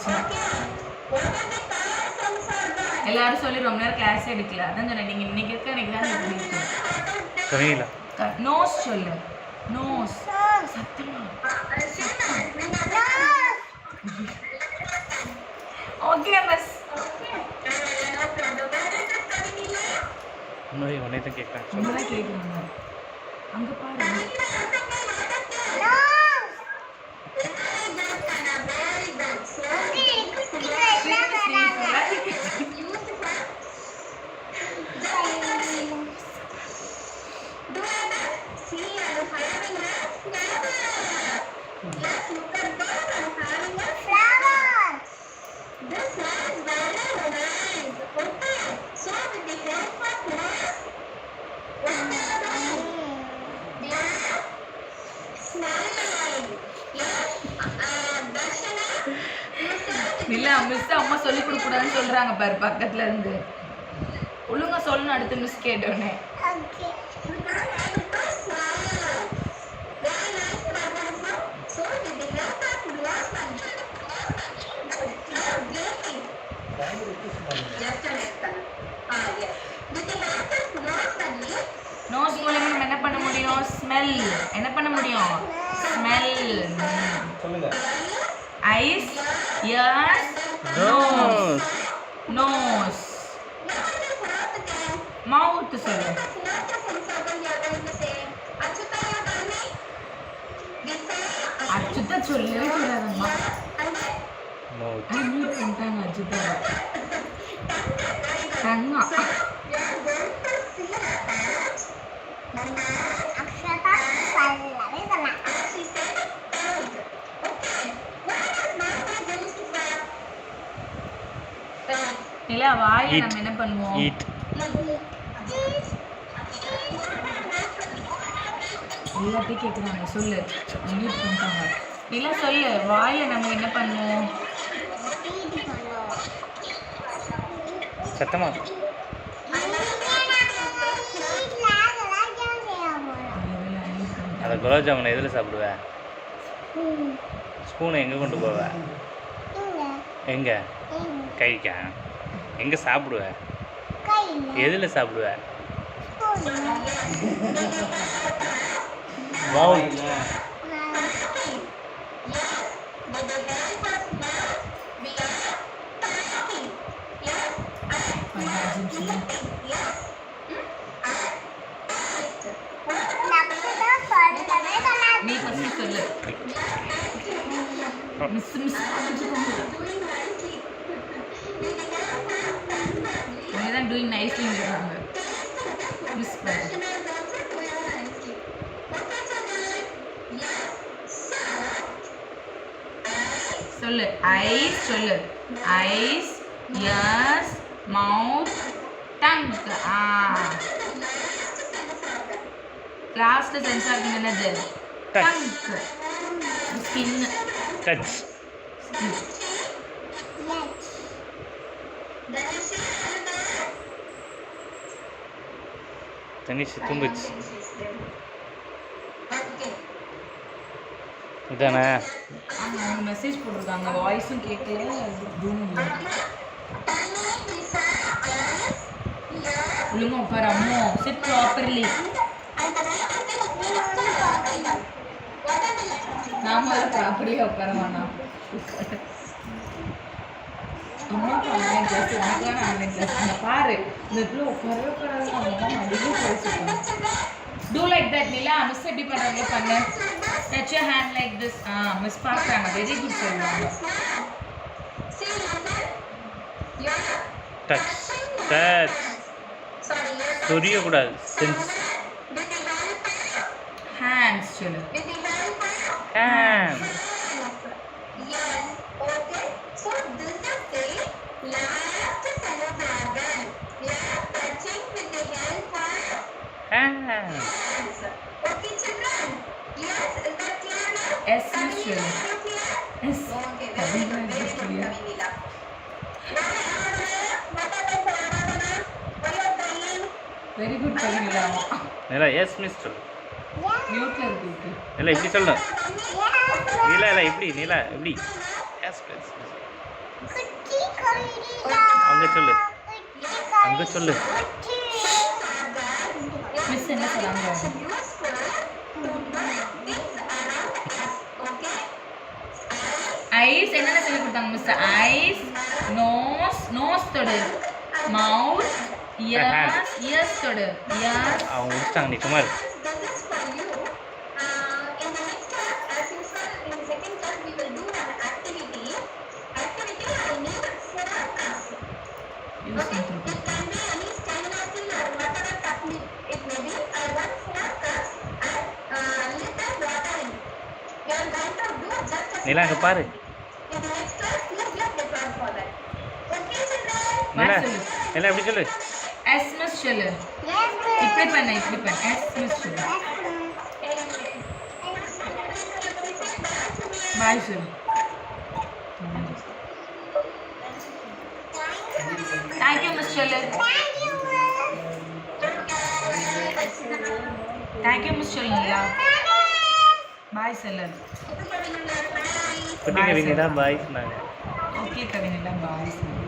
பிரச்சனை. எல்லாரும் சொல்லி ரொம்ப நேரம் கிளாஸ் எடுக்கல. அதான் சொன்னேன், நீங்க இன்னைக்கு இருக்க எனக்கு தான் சொன்னீங்களா? நோஸ் சொல்லு. நோஸ் சத்தமா. Okay miss. இன்னொரு ஒன்னே தான் கேட்குறேன். உங்களை கேட்குறாங்க. அங்கே பாரு. இல்ல மிஸ் அம்மா சொல்லி கொடுக்க கூடாதுன்னு சொல்றாங்க பாரு பக்கத்துல இருந்து. ஒழுங்கா சொல்லணும் அடுத்த மிஸ் கேட்டோன்னே. நோஸ் மூலமா நம்ம என்ன பண்ண முடியும்? ஸ்மெல். என்ன பண்ண முடியும்? ஸ்மெல். சொல்லுங்க. Eyes, ears, nose. Nose. Mouth சொல்லு. அச்சுத்த சொல்லவே கூடாதம்மா. மவுத். மீட் பண்ணிட்டாங்க அச்சுத்தா. தங்கா. இல்ல வாயை நம்ம என்ன பண்ணுவோம்? எல்லாத்தையும் கேட்குறாங்க. சொல்லு. மியூட் பண்ணிட்டாங்க. இல்ல சொல்லு. வாயை நம்ம என்ன பண்ணுவோம்? சத்தமா. அந்த குலாப் ஜாமுன் எதில் சாப்பிடுவ? ஸ்பூனை எங்கே கொண்டு போவ? எங்கே? கைக்கா? எங்கே சாப்பிடுவ? எதில் சாப்பிடுவ? மவுத். நீ ஃபர்ஸ்ட் சொல்லு. மிஸ் மிஸ் நீங்க தான் டூயிங் நைஸ்லிங்கிறாங்க. மிஸ் பாரு. சொல்லு. ஐஸ் சொல்லு. ஐஸ், இயர்ஸ், மவுத், டங். லாஸ்ட் சென்ஸ் ஆர்கன் என்னது? டங். ஸ்கின். டச். தனிஷ் தூங்குச்சு. இதானே? அவங்க மெசேஜ் போட்டிருக்காங்க. வாய்ஸும் கேட்கல. ஒழுங்கா உட்கார. அம்மோ சிட் ப்ராப்பர்லி. நாம அப்படியே உட்கார வேணாம். அம்மாவுக்கு ஆன்லைன் கிளாஸ், உனக்கான ஆன்லைன் கிளாஸ். அங்கே பாரு, இந்த பிள்ளை உட்காரவே உட்காராது. அம்மா அதிகம் பேசிக்கலாம். Do like that Nila. Miss எப்படி பண்ணுறாங்க பண்ணு. Touch your hand like this. Miss பார்க்குறாங்க. வெரி குட் சொல்லுவாங்க. டச். டச். சொரியக்கூடாது. சென்ஸ். ஹேண்ட்ஸ் சொல்லு. ஹேண்ட்ஸ். S சொல்லு. S. வெரி குட் பண்ணுங்களா? நிலா எஸ் மிஸ் சொல்லு. மியூட்ல இருக்கு. நிலா இப்படி சொல்லணும். நிலா இப்படி. நிலா இப்படி. Yes miss. அங்கே சொல்லு அங்கே சொல்லு மிஸ் என்ன சொன்னாங்க? ஐஸ் என்னென்ன சொல்லி கொடுத்தாங்க மிஸ்? ஐஸ், நோஸ் தொடு, மவுத், இயர்ஸ் தொடு, இயர்ஸ். அவங்க முடிச்சிட்டாங்க, நீ சும்மா இரு. நிலா அங்கே பாரு. நிலா நிலா எப்படி சொல்லு? எஸ் மிஸ் சொல்லு. இப்படி பண்ண எஸ் மிஸ் சொல்லு. பாய் சொல்லு. தேங்க் யூ மிஸ் சொல்லு. தேங்க் யூ மிஸ் சொல்லுங்களா? பாய் சொல்லு. குட்டி கவிஞரா பாய் சொன்னாங்க. ஓகே கவிஞரா பாய் சொல்லு.